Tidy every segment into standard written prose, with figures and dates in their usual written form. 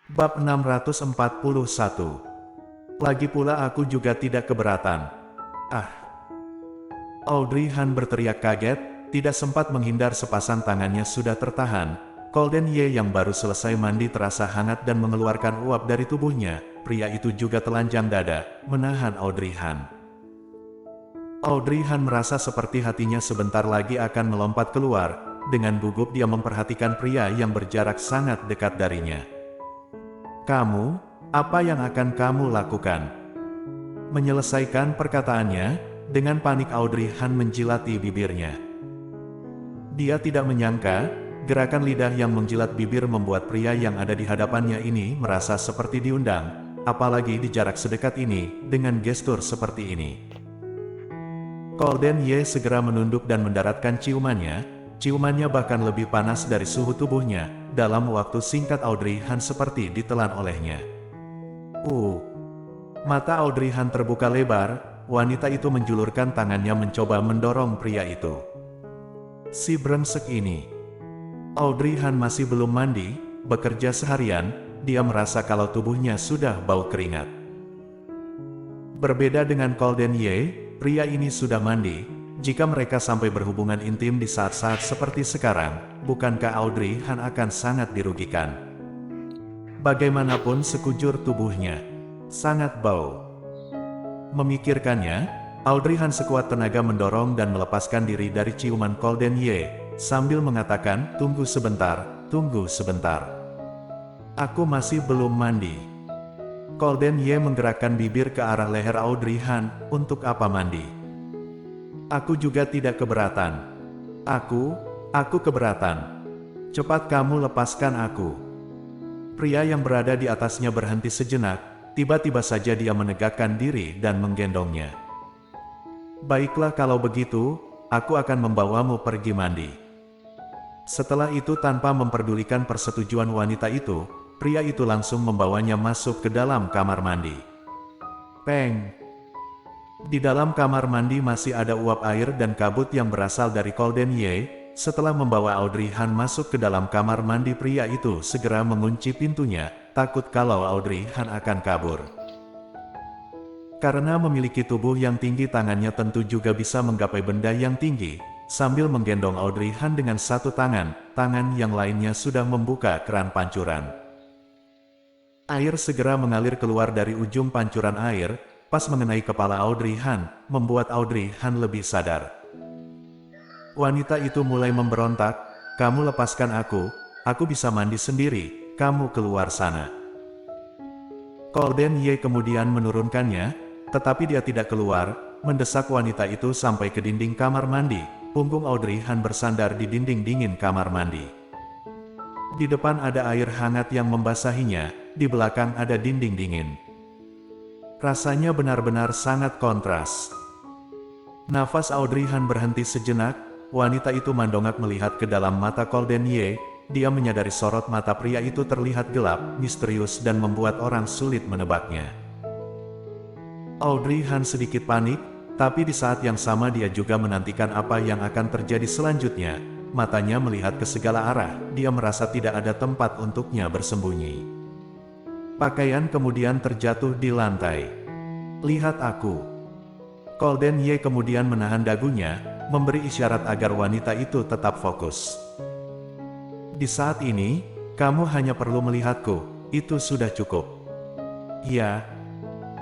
Bab 641. Lagi pula aku juga tidak keberatan. Ah! Audrey Han berteriak kaget, tidak sempat menghindar sepasang tangannya sudah tertahan. Golden Ye yang baru selesai mandi terasa hangat dan mengeluarkan uap dari tubuhnya. Pria itu juga telanjang dada, menahan Audrey Han. Audrey Han merasa seperti hatinya sebentar lagi akan melompat keluar. Dengan gugup dia memperhatikan pria yang berjarak sangat dekat darinya. Kamu, apa yang akan kamu lakukan? Menyelesaikan perkataannya, dengan panik Audrey Han menjilati bibirnya. Dia tidak menyangka, gerakan lidah yang menjilat bibir membuat pria yang ada di hadapannya ini merasa seperti diundang, apalagi di jarak sedekat ini, dengan gestur seperti ini. Golden Ye segera menunduk dan mendaratkan ciumannya. Ciumannya bahkan lebih panas dari suhu tubuhnya. Dalam waktu singkat Audrey Han seperti ditelan olehnya. Mata Audrey Han terbuka lebar, wanita itu menjulurkan tangannya mencoba mendorong pria itu. Si brengsek ini. Audrey Han masih belum mandi, bekerja seharian, dia merasa kalau tubuhnya sudah bau keringat. Berbeda dengan Golden Ye, pria ini sudah mandi. Jika mereka sampai berhubungan intim di saat-saat seperti sekarang, bukankah Audrey Han akan sangat dirugikan? Bagaimanapun sekujur tubuhnya, sangat bau. Memikirkannya, Audrey Han sekuat tenaga mendorong dan melepaskan diri dari ciuman Golden Ye, sambil mengatakan, tunggu sebentar, tunggu sebentar. Aku masih belum mandi. Golden Ye menggerakkan bibir ke arah leher Audrey Han, untuk apa mandi? Aku juga tidak keberatan. Aku keberatan. Cepat kamu lepaskan aku. Pria yang berada di atasnya berhenti sejenak, tiba-tiba saja dia menegakkan diri dan menggendongnya. Baiklah kalau begitu, aku akan membawamu pergi mandi. Setelah itu tanpa memperdulikan persetujuan wanita itu, pria itu langsung membawanya masuk ke dalam kamar mandi. Peng! Di dalam kamar mandi masih ada uap air dan kabut yang berasal dari Golden Ye. Setelah membawa Audrey Han masuk ke dalam kamar mandi, pria itu segera mengunci pintunya, takut kalau Audrey Han akan kabur. Karena memiliki tubuh yang tinggi, tangannya tentu juga bisa menggapai benda yang tinggi. Sambil menggendong Audrey Han dengan satu tangan, tangan yang lainnya sudah membuka keran pancuran. Air segera mengalir keluar dari ujung pancuran air, pas mengenai kepala Audrey Han, membuat Audrey Han lebih sadar. Wanita itu mulai memberontak, kamu lepaskan aku bisa mandi sendiri, kamu keluar sana. Golden Ye kemudian menurunkannya, tetapi dia tidak keluar, mendesak wanita itu sampai ke dinding kamar mandi. Punggung Audrey Han bersandar di dinding dingin kamar mandi. Di depan ada air hangat yang membasahinya, di belakang ada dinding dingin. Rasanya benar-benar sangat kontras. Nafas Audrey Han berhenti sejenak, wanita itu mendongak melihat ke dalam mata Golden Ye, dia menyadari sorot mata pria itu terlihat gelap, misterius dan membuat orang sulit menebaknya. Audrey Han sedikit panik, tapi di saat yang sama dia juga menantikan apa yang akan terjadi selanjutnya. Matanya melihat ke segala arah, dia merasa tidak ada tempat untuknya bersembunyi. Pakaian kemudian terjatuh di lantai. Lihat aku. Golden Ye kemudian menahan dagunya, memberi isyarat agar wanita itu tetap fokus. Di saat ini, kamu hanya perlu melihatku, itu sudah cukup. Ya.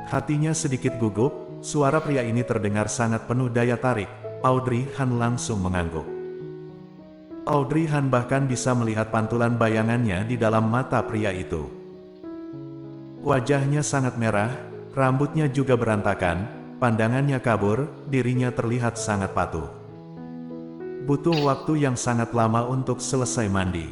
Hatinya sedikit gugup, suara pria ini terdengar sangat penuh daya tarik. Audrey Han langsung mengangguk. Audrey Han bahkan bisa melihat pantulan bayangannya di dalam mata pria itu. Wajahnya sangat merah, rambutnya juga berantakan, pandangannya kabur, dirinya terlihat sangat patuh. Butuh waktu yang sangat lama untuk selesai mandi.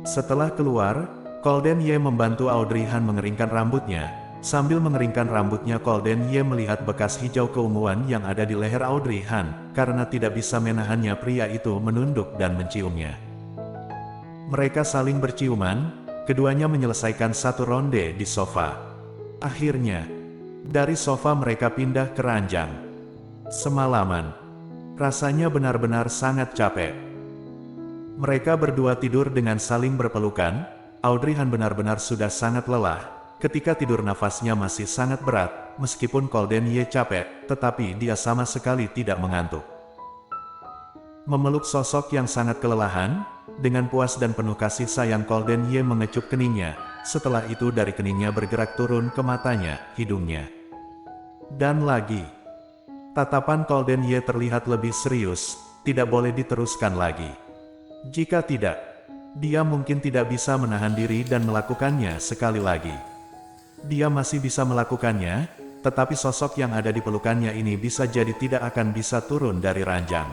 Setelah keluar, Golden Ye membantu Audrey Han mengeringkan rambutnya. Sambil mengeringkan rambutnya, Golden Ye melihat bekas hijau keunguan yang ada di leher Audrey Han. Karena tidak bisa menahannya, pria itu menunduk dan menciumnya. Mereka saling berciuman. Keduanya menyelesaikan satu ronde di sofa. Akhirnya, dari sofa mereka pindah ke ranjang. Semalaman, rasanya benar-benar sangat capek. Mereka berdua tidur dengan saling berpelukan. Audrey Han benar-benar sudah sangat lelah. Ketika tidur nafasnya masih sangat berat, meskipun Golden Ye capek, tetapi dia sama sekali tidak mengantuk. Memeluk sosok yang sangat kelelahan, dengan puas dan penuh kasih sayang Golden Ye mengecup keningnya, setelah itu dari keningnya bergerak turun ke matanya, hidungnya. Dan lagi. Tatapan Golden Ye terlihat lebih serius, tidak boleh diteruskan lagi. Jika tidak, dia mungkin tidak bisa menahan diri dan melakukannya sekali lagi. Dia masih bisa melakukannya, tetapi sosok yang ada di pelukannya ini bisa jadi tidak akan bisa turun dari ranjang.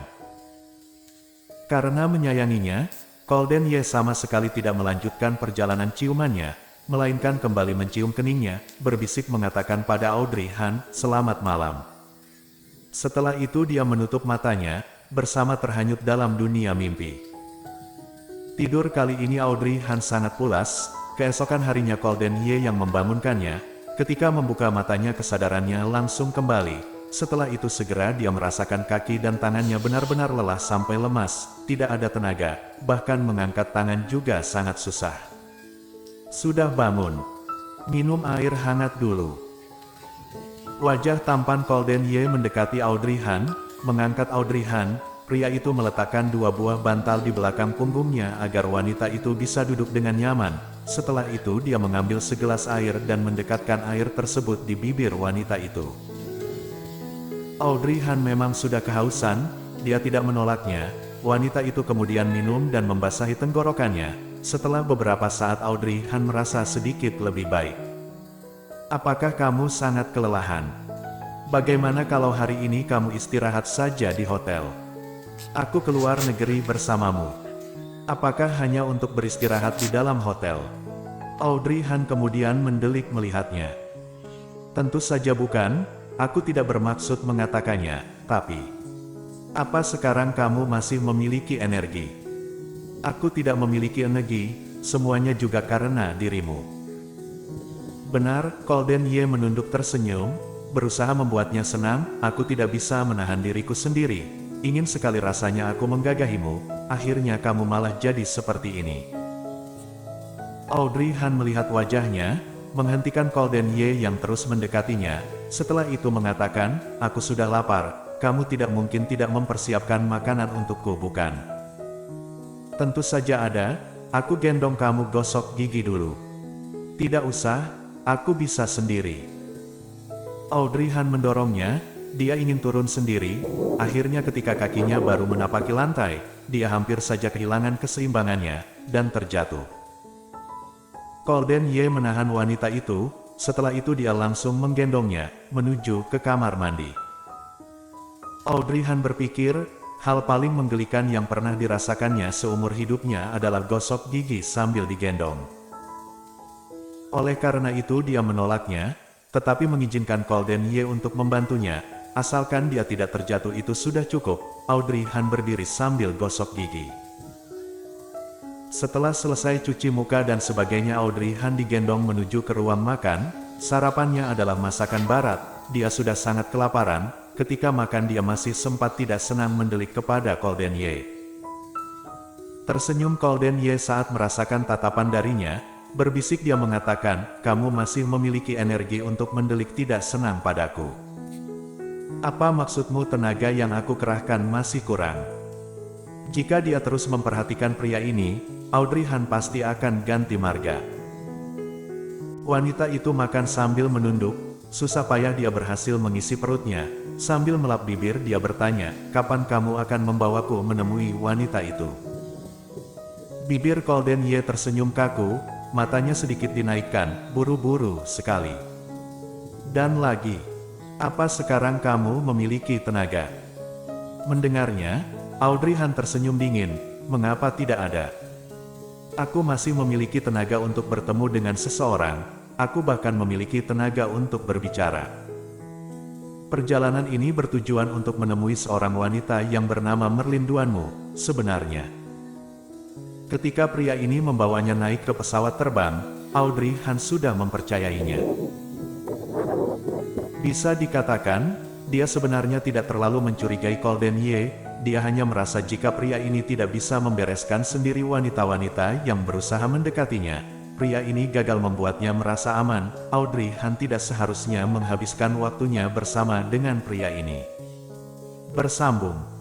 Karena menyayanginya, Golden Ye sama sekali tidak melanjutkan perjalanan ciumannya, melainkan kembali mencium keningnya, berbisik mengatakan pada Audrey Han, "Selamat malam." Setelah itu dia menutup matanya, bersama terhanyut dalam dunia mimpi. Tidur kali ini Audrey Han sangat pulas. Keesokan harinya Golden Ye yang membangunkannya. Ketika membuka matanya kesadarannya langsung kembali. Setelah itu segera dia merasakan kaki dan tangannya benar-benar lelah sampai lemas, tidak ada tenaga, bahkan mengangkat tangan juga sangat susah. Sudah bangun. Minum air hangat dulu. Wajah tampan Golden Ye mendekati Audrey Han, mengangkat Audrey Han. Pria itu meletakkan dua buah bantal di belakang punggungnya agar wanita itu bisa duduk dengan nyaman. Setelah itu dia mengambil segelas air dan mendekatkan air tersebut di bibir wanita itu. Audrey Han memang sudah kehausan, dia tidak menolaknya. Wanita itu kemudian minum dan membasahi tenggorokannya. Setelah beberapa saat Audrey Han merasa sedikit lebih baik. "Apakah kamu sangat kelelahan? Bagaimana kalau hari ini kamu istirahat saja di hotel? Aku keluar negeri bersamamu. Apakah hanya untuk beristirahat di dalam hotel?" Audrey Han kemudian mendelik melihatnya. "Tentu saja bukan, aku tidak bermaksud mengatakannya, tapi... Apa sekarang kamu masih memiliki energi?" "Aku tidak memiliki energi, semuanya juga karena dirimu." "Benar," Golden Ye menunduk tersenyum, berusaha membuatnya senang. "Aku tidak bisa menahan diriku sendiri. Ingin sekali rasanya aku menggagahimu, akhirnya kamu malah jadi seperti ini." Audrey Han melihat wajahnya, menghentikan Golden Ye yang terus mendekatinya. Setelah itu mengatakan, "Aku sudah lapar, kamu tidak mungkin tidak mempersiapkan makanan untukku, bukan?" "Tentu saja ada, aku gendong kamu gosok gigi dulu." "Tidak usah, aku bisa sendiri." Audrey Han mendorongnya. Dia ingin turun sendiri. Akhirnya ketika kakinya baru menapaki lantai, dia hampir saja kehilangan keseimbangannya, dan terjatuh. Golden Ye menahan wanita itu, setelah itu dia langsung menggendongnya, menuju ke kamar mandi. Audrey Han berpikir, hal paling menggelikan yang pernah dirasakannya seumur hidupnya adalah gosok gigi sambil digendong. Oleh karena itu dia menolaknya, tetapi mengizinkan Golden Ye untuk membantunya. Asalkan dia tidak terjatuh itu sudah cukup. Audrey Han berdiri sambil gosok gigi. Setelah selesai cuci muka dan sebagainya, Audrey Han digendong menuju ke ruang makan. Sarapannya adalah masakan barat. Dia sudah sangat kelaparan. Ketika makan dia masih sempat tidak senang mendelik kepada Golden Ye. Tersenyum Golden Ye saat merasakan tatapan darinya. Berbisik dia mengatakan, "Kamu masih memiliki energi untuk mendelik tidak senang padaku. Apa maksudmu tenaga yang aku kerahkan masih kurang?" Jika dia terus memperhatikan pria ini, Audrey Han pasti akan ganti marga. Wanita itu makan sambil menunduk, susah payah dia berhasil mengisi perutnya. Sambil melap bibir dia bertanya, "Kapan kamu akan membawaku menemui wanita itu?" Bibir Golden Ye tersenyum kaku, matanya sedikit dinaikkan, buru-buru sekali. Dan lagi, "Apa sekarang kamu memiliki tenaga?" Mendengarnya, Audrey Han tersenyum dingin. "Mengapa tidak ada? Aku masih memiliki tenaga untuk bertemu dengan seseorang, aku bahkan memiliki tenaga untuk berbicara. Perjalanan ini bertujuan untuk menemui seorang wanita yang bernama Merlin Duanmu, sebenarnya." Ketika pria ini membawanya naik ke pesawat terbang, Audrey Han sudah mempercayainya. Bisa dikatakan, dia sebenarnya tidak terlalu mencurigai Golden Ye, dia hanya merasa jika pria ini tidak bisa membereskan sendiri wanita-wanita yang berusaha mendekatinya, pria ini gagal membuatnya merasa aman. Audrey Han tidak seharusnya menghabiskan waktunya bersama dengan pria ini. Bersambung.